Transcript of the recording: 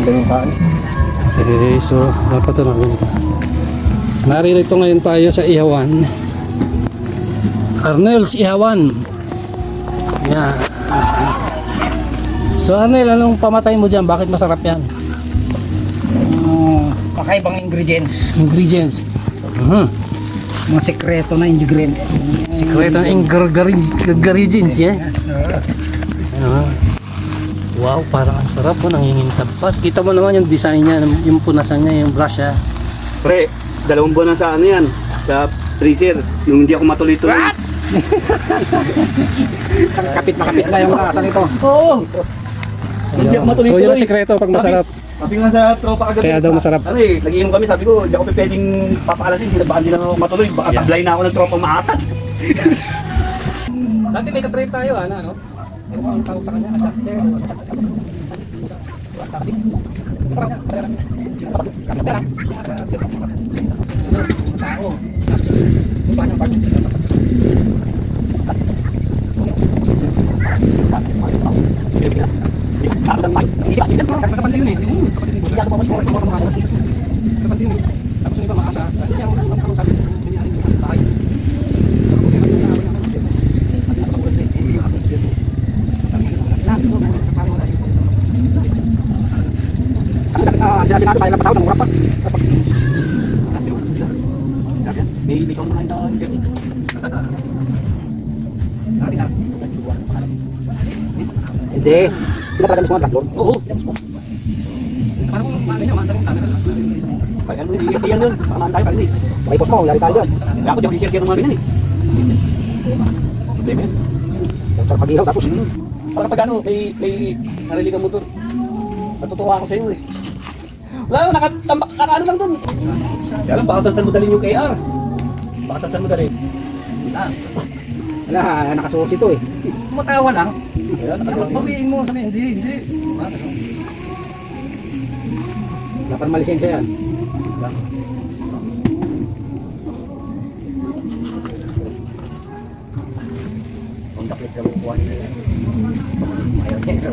ganun kaan. Okay, so dapat ito na ganito. Naririto ngayon tayo sa Ihawan. Arnel's Ihawan. Yan. So Arnel, anong pamatay mo dyan? Bakit masarap yan? Kakaibang ingredients. Ingredients. Mga sekreto na ingredients. Sikreto ng ingredients, yeah. Wow, parang ang sarap po, nangingintab pa. Kita mo naman yung design niya, yung punasan niya, yung brush niya. Pre, 2 buwan na sa ano yan, sa freezer. Nung hindi ako matuloy-tuloy. Kapit na kapit na yung lasa nito. Oo. Hindi ako So matuloy-tuloy. yun ang sikreto pag masarap. Sabi nga sa tropa kagabi. Kaya daw masarap. Ano eh, nagiinom kami, sabi ko, hindi ako pwedeng papakalasin. Baka hindi na ako matuloy. Baka taglay na ako ng tropa maatag. Dati may katrip tayo, ano? Ang tawag sa kanya, adjuster. Kapatid yun eh. Kapatid yun eh. Tapos yung iba maasa. Kasi ang sabi, bahay. Sinabi tayo lang pasahod ng mura pa. May kumain tayo. Hindi. Sila talaga mismo ang tatlong. Oo. Paano kung paano niya, maandang camera. Kaya ano, iyan yun. Pamaan tayo kanina eh. May post mo, lari tayo dyan. Kaya ako di ako i-share ng mga ganyan eh. Problema yan. Sa pag-ihaw tapos. Para pag ano, may narili kang motor. Natutuwa ako sa iyo eh. Wala, nakatambak ka ano lang dun. Kaya lang, baka saan mo dalhin yung KR. Baka saan mo dalhin. Wala, nakasuot ito eh. Matawa lang. Kaya nakatambak. Pawiin mo, sabi, hindi. Wala pa naman lisensya yan. Ang daklit sa bukuhan. Ayaw niya.